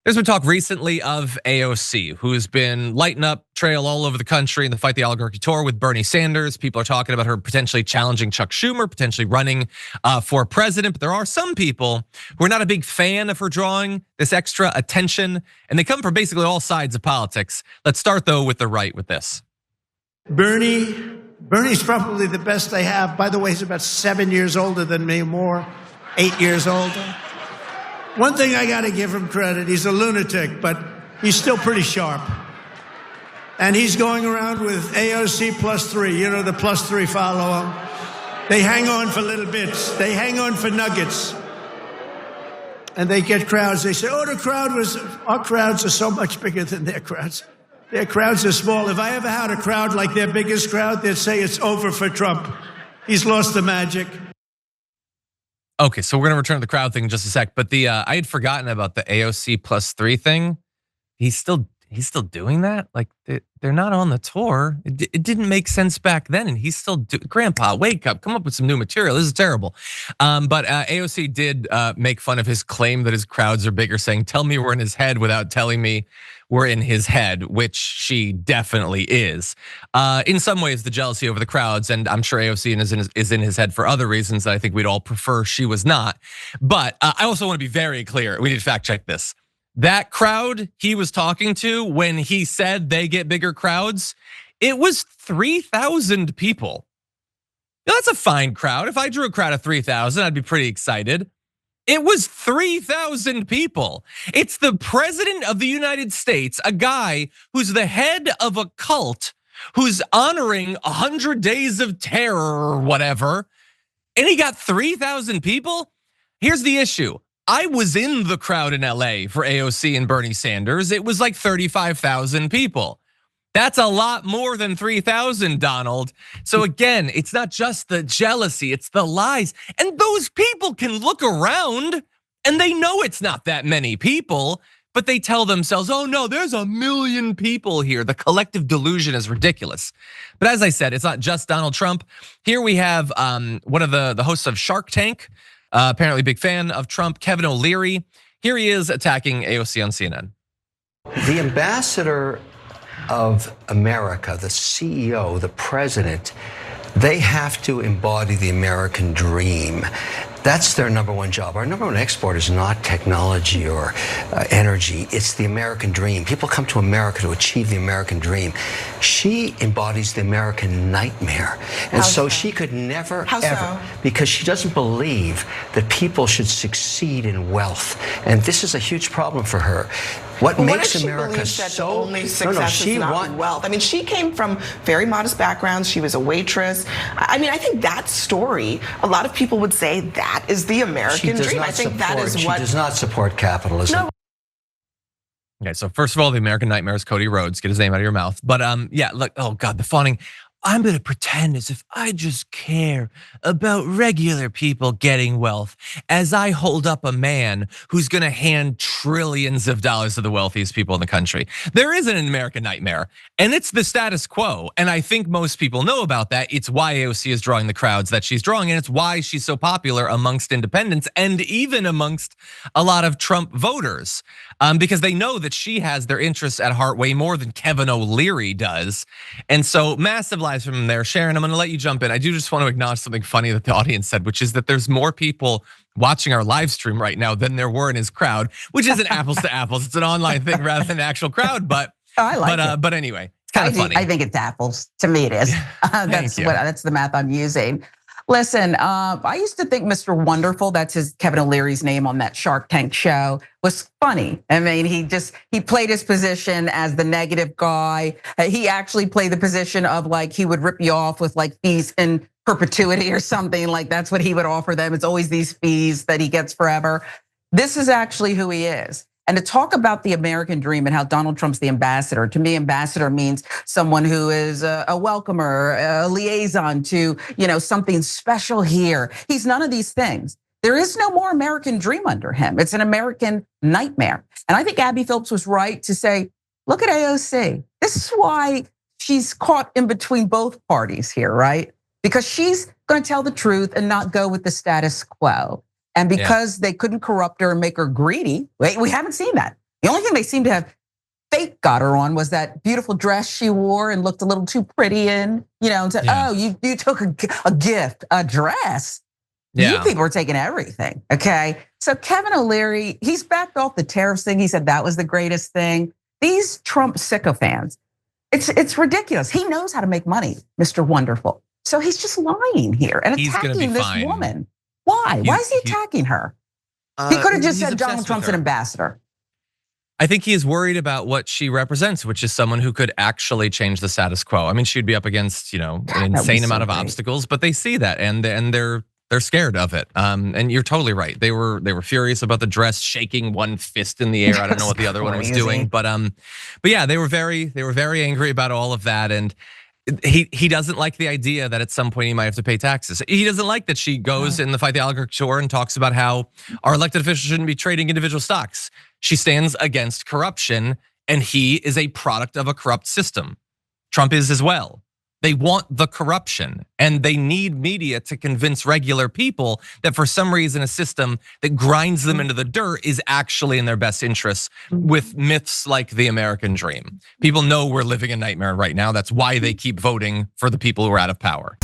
There's been talk recently of AOC, who's been lighting up trail all over the country in the Fight the Oligarchy tour with Bernie Sanders. People are talking about her potentially challenging Chuck Schumer, potentially running for president. But there are some people who are not a big fan of her drawing this extra attention, and they come from basically all sides of politics. Let's start though with the right with this. Bernie's probably the best they have. By the way, he's about 7 years older than me, more, 8 years older. One thing I got to give him credit, he's a lunatic, but he's still pretty sharp. And he's going around with AOC +3, you know, the +3 follow him. They hang on for little bits. They hang on for nuggets. And they get crowds. They say, our crowds are so much bigger than their crowds. Their crowds are small. If I ever had a crowd like their biggest crowd, they'd say it's over for Trump. He's lost the magic. Okay, so we're gonna return to the crowd thing in just a sec, but I had forgotten about the AOC +3 thing. He's still doing that? Like they're not on the tour. It didn't make sense back then, and he's still Grandpa, wake up, come up with some new material. This is terrible. But AOC did make fun of his claim that his crowds are bigger, saying, "Tell me we're in his head without telling me we're in his head," which she definitely is. In some ways, the jealousy over the crowds, and I'm sure AOC is in his head for other reasons that I think we'd all prefer she was not. But I also want to be very clear. We need to fact check this. That crowd he was talking to when he said they get bigger crowds, it was 3,000 people. Now, that's a fine crowd. If I drew a crowd of 3,000, I'd be pretty excited. It was 3,000 people. It's the president of the United States, a guy who's the head of a cult, who's honoring 100 days of terror or whatever, and he got 3,000 people? Here's the issue. I was in the crowd in LA for AOC and Bernie Sanders. It was like 35,000 people. That's a lot more than 3,000, Donald. So again, it's not just the jealousy, it's the lies. And those people can look around and they know it's not that many people, but they tell themselves, oh no, there's 1 million people here. The collective delusion is ridiculous. But as I said, it's not just Donald Trump. Here we have one of the hosts of Shark Tank, apparently big fan of Trump, Kevin O'Leary. Here he is attacking AOC on CNN. The ambassador of America, the CEO, the president, they have to embody the American dream. That's their number one job. Our number one export is not technology or energy. It's the American dream. People come to America to achieve the American dream. She embodies the American nightmare. And so she could never, ever, because she doesn't believe that people should succeed in wealth. And this is a huge problem for her. What makes America so only success is not wealth? I mean, she came from very modest backgrounds. She was a waitress. I mean, I think that story, a lot of people would say that is the American dream. I think that is what she does not support capitalism. No. Okay, so first of all, the American nightmare is Cody Rhodes. Get his name out of your mouth. But yeah, look, oh God, the fawning. I'm gonna pretend as if I just care about regular people getting wealth as I hold up a man who's gonna hand trillions of dollars to the wealthiest people in the country. There is an American nightmare, and it's the status quo. And I think most people know about that. It's why AOC is drawing the crowds that she's drawing, and it's why she's so popular amongst independents and even amongst a lot of Trump voters. Because they know that she has their interests at heart way more than Kevin O'Leary does. And so massive lies from there. Sharon, I'm gonna let you jump in. I do just want to acknowledge something funny that the audience said, which is that there's more people watching our live stream right now than there were in his crowd, which isn't apples to apples. It's an online thing rather than an actual crowd, but I like it. But anyway, it's kind of funny. I think it's apples. To me it is. That's the math I'm using. Listen, I used to think Mr. Wonderful, that's his Kevin O'Leary's name on that Shark Tank show, was funny. I mean, he played his position as the negative guy. He actually played the position of like he would rip you off with like fees in perpetuity or something, like that's what he would offer them. It's always these fees that he gets forever. This is actually who he is. And to talk about the American dream and how Donald Trump's the ambassador, to me, ambassador means someone who is a welcomer, a liaison to, something special here. He's none of these things. There is no more American dream under him. It's an American nightmare. And I think Abby Phillips was right to say, look at AOC. This is why she's caught in between both parties here, right? Because she's gonna tell the truth and not go with the status quo. And because they couldn't corrupt her and make her greedy, we haven't seen that. The only thing they seem to have fake got her on was that beautiful dress she wore and looked a little too pretty in, and said, oh, you took a gift, a dress. Yeah. You people are taking everything, okay? So Kevin O'Leary, he's backed off the tariffs thing. He said that was the greatest thing. These Trump sycophants, it's ridiculous. He knows how to make money, Mr. Wonderful. So he's just lying here and attacking this woman. Why? Why is he attacking her? He could have just said Donald Trump's an ambassador. I think he is worried about what she represents, which is someone who could actually change the status quo. I mean, she'd be up against, an insane amount of obstacles, but they see that and they're scared of it. And you're totally right. They were furious about the dress, shaking one fist in the air. I don't know what the other one was doing, but yeah, they were very angry about all of that. And he doesn't like the idea that at some point he might have to pay taxes. He doesn't like that she goes in the Fight the Oligarchy tour and talks about how our elected officials shouldn't be trading individual stocks. She stands against corruption, and he is a product of a corrupt system. Trump is as well. They want the corruption, and they need media to convince regular people that for some reason a system that grinds them into the dirt is actually in their best interests with myths like the American dream. People know we're living a nightmare right now. That's why they keep voting for the people who are out of power.